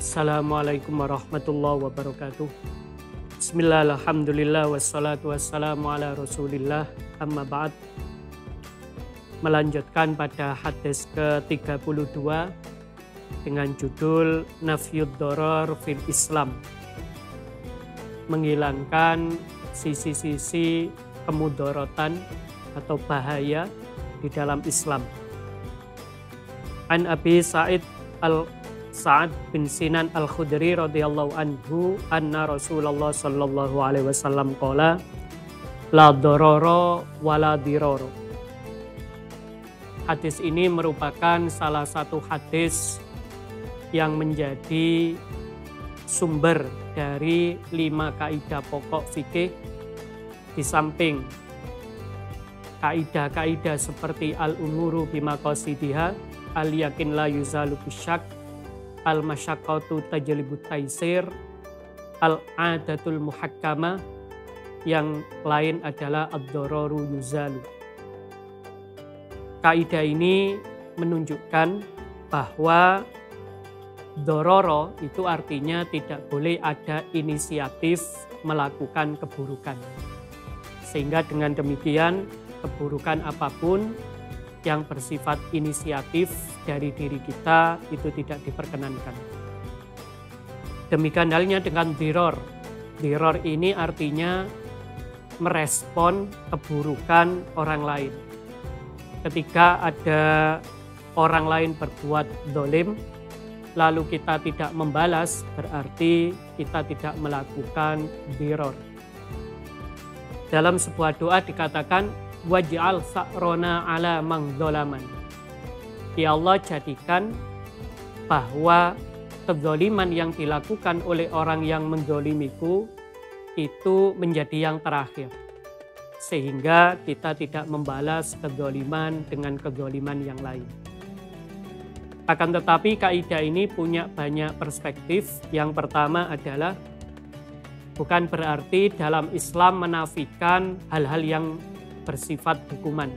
Assalamualaikum warahmatullahi wabarakatuh. Bismillah, alhamdulillah, wassalatu wassalamu ala rasulillah, amma ba'd. Melanjutkan pada hadis ke-32 dengan judul Nafyud Doror fil Islam. Menghilangkan sisi-sisi kemudorotan atau bahaya di dalam Islam. An Abi Sa'ad bin Sinan Al-Khudri radhiyallahu anhu anna Rasulullah sallallahu alaihi wasallam qala la dororo wala diroro. Hadis ini merupakan salah satu hadis yang menjadi sumber dari 5 kaidah pokok fikih, di samping kaidah-kaidah seperti al-umuru bimaqasidiha, al-yakin la yuzalu bisyak, al-masyaqqatu tajlibut taisir, al-adatul muhakkama, yang lain adalah ad-dororu yuzalu. Kaidah ini menunjukkan bahwa dororo itu artinya tidak boleh ada inisiatif melakukan keburukan. Sehingga dengan demikian keburukan apapun yang bersifat inisiatif dari diri kita itu tidak diperkenankan. Demikian halnya dengan diror. Diror ini artinya merespon keburukan orang lain. Ketika ada orang lain berbuat dolim, lalu kita tidak membalas, berarti kita tidak melakukan diror. Dalam sebuah doa dikatakan, waj'al sa'rona ala mang dzalaman. Ya Allah, jadikan bahwa kezaliman yang dilakukan oleh orang yang menzalimiku itu menjadi yang terakhir, sehingga kita tidak membalas kezaliman dengan kezaliman yang lain. Akan tetapi kaidah ini punya banyak perspektif. Yang pertama adalah bukan berarti dalam Islam menafikan hal-hal yang bersifat hukuman.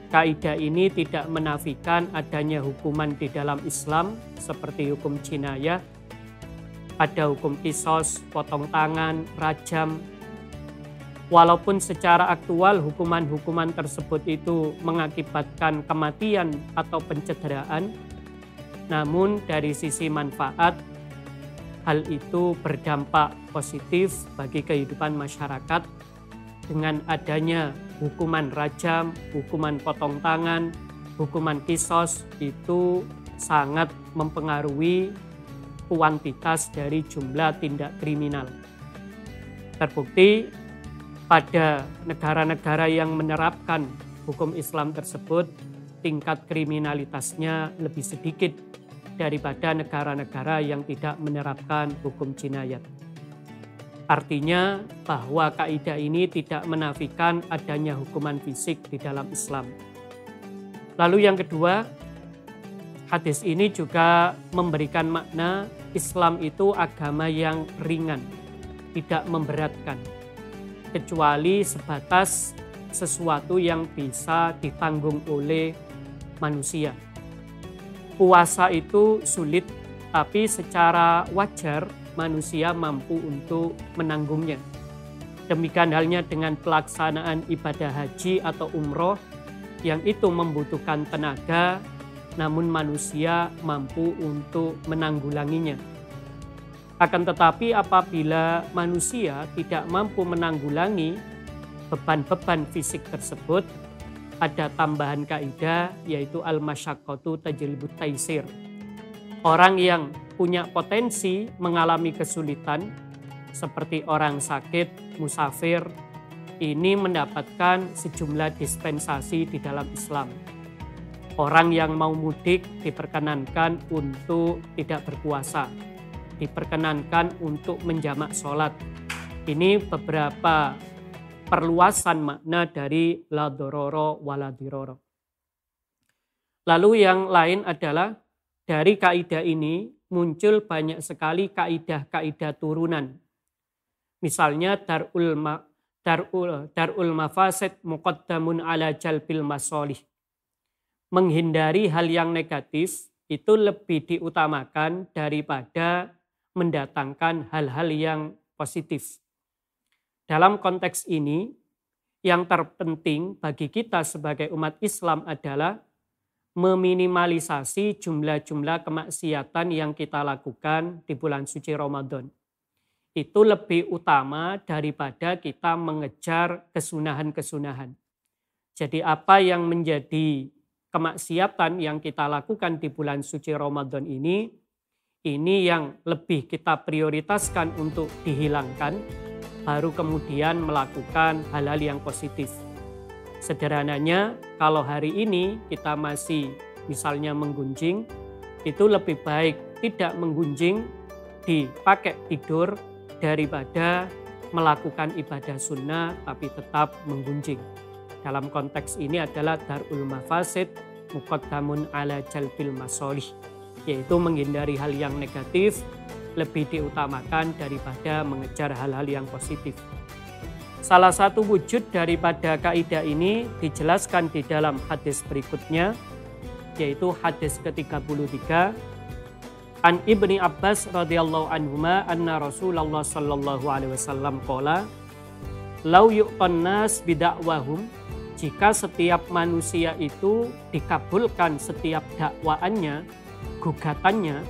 Kaidah ini tidak menafikan adanya hukuman di dalam Islam seperti hukum jinayah, ada hukum kisos, potong tangan, rajam. Walaupun secara aktual hukuman-hukuman tersebut itu mengakibatkan kematian atau pencederaan, namun dari sisi manfaat, hal itu berdampak positif bagi kehidupan masyarakat. Dengan adanya hukuman rajam, hukuman potong tangan, hukuman kisos itu sangat mempengaruhi kuantitas dari jumlah tindak kriminal. Terbukti pada negara-negara yang menerapkan hukum Islam tersebut, tingkat kriminalitasnya lebih sedikit daripada negara-negara yang tidak menerapkan hukum jinayat. Artinya bahwa kaidah ini tidak menafikan adanya hukuman fisik di dalam Islam. Lalu yang kedua, hadis ini juga memberikan makna Islam itu agama yang ringan, tidak memberatkan, kecuali sebatas sesuatu yang bisa ditanggung oleh manusia. Puasa itu sulit, tapi secara wajar manusia mampu untuk menanggungnya. Demikian halnya dengan pelaksanaan ibadah haji atau umroh yang itu membutuhkan tenaga, namun manusia mampu untuk menanggulanginya. Akan tetapi apabila manusia tidak mampu menanggulangi beban-beban fisik tersebut, ada tambahan kaidah yaitu al-masyaqqatu tajlibut taisir. Orang yang punya potensi mengalami kesulitan seperti orang sakit, musafir, ini mendapatkan sejumlah dispensasi di dalam Islam. Orang yang mau mudik diperkenankan untuk tidak berpuasa, diperkenankan untuk menjamak sholat. Ini beberapa perluasan makna dari la dororo wala diroro. Lalu yang lain adalah dari kaidah ini muncul banyak sekali kaidah-kaidah turunan. Misalnya darul mafasid muqaddamun ala jalbil masolih. Menghindari hal yang negatif itu lebih diutamakan daripada mendatangkan hal-hal yang positif. Dalam konteks ini, yang terpenting bagi kita sebagai umat Islam adalah meminimalisasi jumlah-jumlah kemaksiatan yang kita lakukan di bulan suci Ramadan. Itu lebih utama daripada kita mengejar kesunahan-kesunahan. Jadi apa yang menjadi kemaksiatan yang kita lakukan di bulan suci Ramadan ini yang lebih kita prioritaskan untuk dihilangkan, baru kemudian melakukan hal-hal yang positif. Sederhananya, kalau hari ini kita masih misalnya menggunjing, itu lebih baik tidak menggunjing, dipakai tidur daripada melakukan ibadah sunnah tapi tetap menggunjing. Dalam konteks ini adalah darul mafasid muqaddamun ala jalbil masolih, yaitu menghindari hal yang negatif lebih diutamakan daripada mengejar hal-hal yang positif. Salah satu wujud daripada kaidah ini dijelaskan di dalam hadis berikutnya, yaitu hadis ke-33. An Ibni Abbas radhiyallahu anhuma anna Rasulullah sallallahu alaihi wasallam qala, "Lau yu'tan nas bidakwahum," jika setiap manusia itu dikabulkan setiap dakwaannya, gugatannya,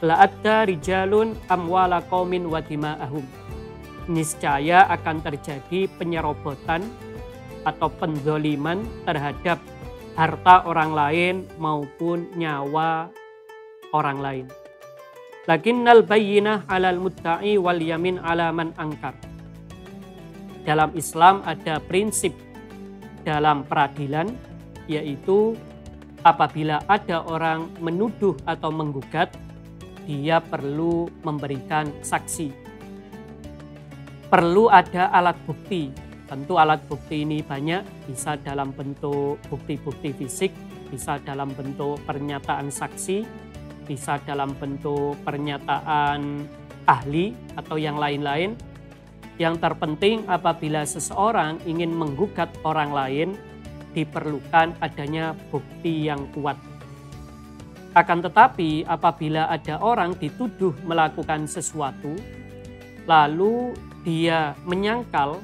la'adda rijalun amwala qaumin wa dima'ahum, niscaya akan terjadi penyerobotan atau penzoliman terhadap harta orang lain maupun nyawa orang lain. Lakinnal bayyinah 'alal mudda'i wal yamin 'ala man angkar. Dalam Islam ada prinsip dalam peradilan, yaitu apabila ada orang menuduh atau menggugat, dia perlu memberikan saksi. Perlu ada alat bukti. Tentu alat bukti ini banyak, bisa dalam bentuk bukti-bukti fisik, bisa dalam bentuk pernyataan saksi, bisa dalam bentuk pernyataan ahli atau yang lain-lain. Yang terpenting apabila seseorang ingin menggugat orang lain, diperlukan adanya bukti yang kuat. Akan tetapi apabila ada orang dituduh melakukan sesuatu, lalu dia menyangkal,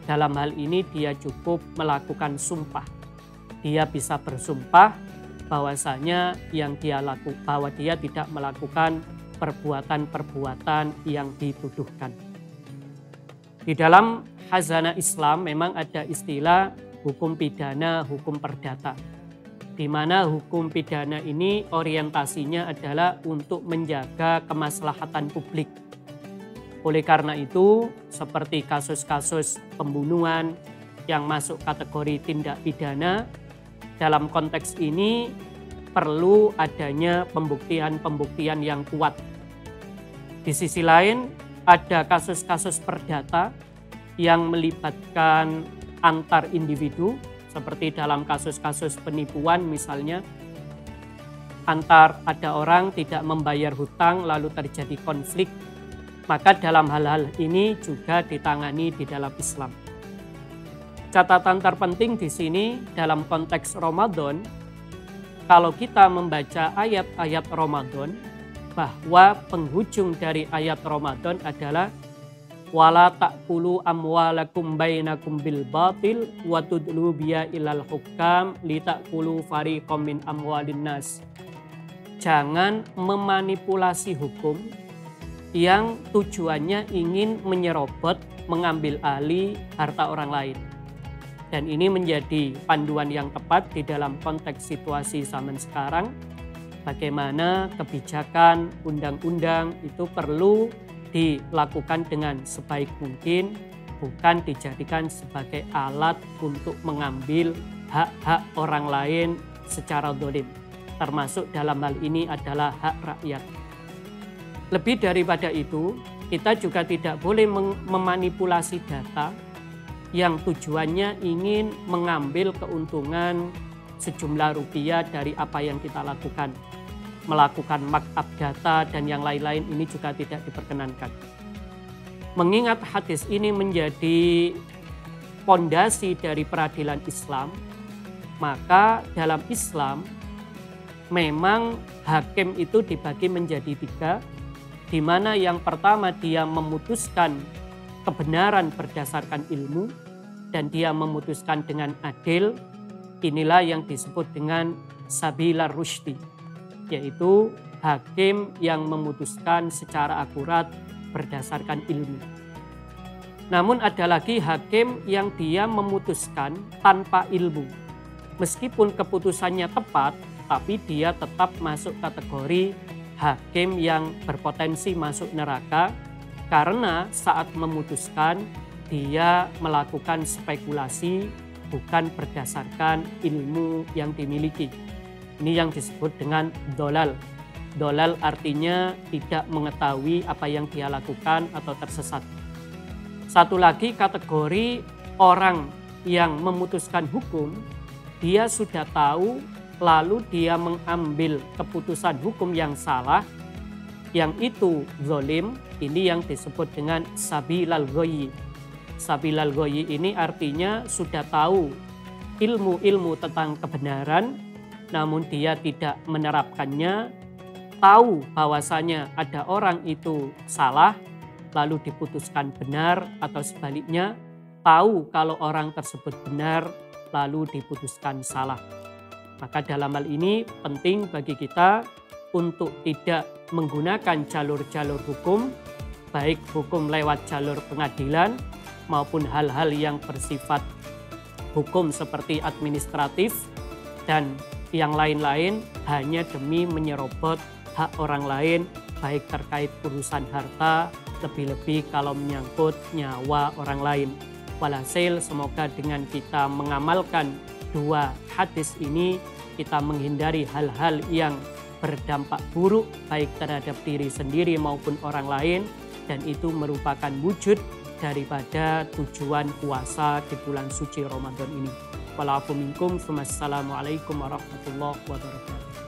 dalam hal ini dia cukup melakukan sumpah. Dia bisa bersumpah bahwasanya bahwa dia tidak melakukan perbuatan-perbuatan yang dituduhkan. Di dalam khazanah Islam memang ada istilah hukum pidana, hukum perdata, di mana hukum pidana ini orientasinya adalah untuk menjaga kemaslahatan publik. Oleh karena itu, seperti kasus-kasus pembunuhan yang masuk kategori tindak pidana, dalam konteks ini perlu adanya pembuktian-pembuktian yang kuat. Di sisi lain, ada kasus-kasus perdata yang melibatkan antar individu, seperti dalam kasus-kasus penipuan misalnya, ada orang tidak membayar hutang lalu terjadi konflik, maka dalam hal-hal ini juga ditangani di dalam Islam. Catatan terpenting di sini dalam konteks Ramadan, kalau kita membaca ayat-ayat Ramadan, bahwa penghujung dari ayat Ramadan adalah wala ta'kulu amwalakum bainakum bil batil wa tudlu biya ilal hukam li ta'kulu fariqam min amwalin nas. Jangan memanipulasi hukum yang tujuannya ingin menyerobot, mengambil alih harta orang lain. Dan ini menjadi panduan yang tepat di dalam konteks situasi zaman sekarang, bagaimana kebijakan undang-undang itu perlu dilakukan dengan sebaik mungkin, bukan dijadikan sebagai alat untuk mengambil hak-hak orang lain secara zalim. Termasuk dalam hal ini adalah hak rakyat. Lebih daripada itu, kita juga tidak boleh memanipulasi data yang tujuannya ingin mengambil keuntungan sejumlah rupiah dari apa yang kita lakukan. Melakukan markup data dan yang lain-lain ini juga tidak diperkenankan. Mengingat hadis ini menjadi pondasi dari peradilan Islam, maka dalam Islam memang hakim itu dibagi menjadi 3, di mana yang pertama dia memutuskan kebenaran berdasarkan ilmu dan dia memutuskan dengan adil. Inilah yang disebut dengan sabilar rusydi, yaitu hakim yang memutuskan secara akurat berdasarkan ilmu. Namun ada lagi hakim yang dia memutuskan tanpa ilmu. Meskipun keputusannya tepat, tapi dia tetap masuk kategori hakim yang berpotensi masuk neraka karena saat memutuskan dia melakukan spekulasi bukan berdasarkan ilmu yang dimiliki. Ini yang disebut dengan dolal. Dolal artinya tidak mengetahui apa yang dia lakukan atau tersesat. Satu lagi kategori orang yang memutuskan hukum, dia sudah tahu lalu dia mengambil keputusan hukum yang salah, yang itu zolim. Ini yang disebut dengan sabilal ghayyi. Sabilal ghayyi ini artinya sudah tahu ilmu-ilmu tentang kebenaran, namun dia tidak menerapkannya, tahu bahwasanya ada orang itu salah, lalu diputuskan benar, atau sebaliknya tahu kalau orang tersebut benar, lalu diputuskan salah. Maka dalam hal ini penting bagi kita untuk tidak menggunakan jalur-jalur hukum, baik hukum lewat jalur pengadilan maupun hal-hal yang bersifat hukum seperti administratif dan yang lain-lain hanya demi menyerobot hak orang lain, baik terkait urusan harta, lebih-lebih kalau menyangkut nyawa orang lain. Walhasil semoga dengan kita mengamalkan 2 hadis ini, kita menghindari hal-hal yang berdampak buruk baik terhadap diri sendiri maupun orang lain, dan itu merupakan wujud daripada tujuan puasa di bulan suci Ramadan ini. Walafu minkum, wassalamualaikum warahmatullahi wabarakatuh.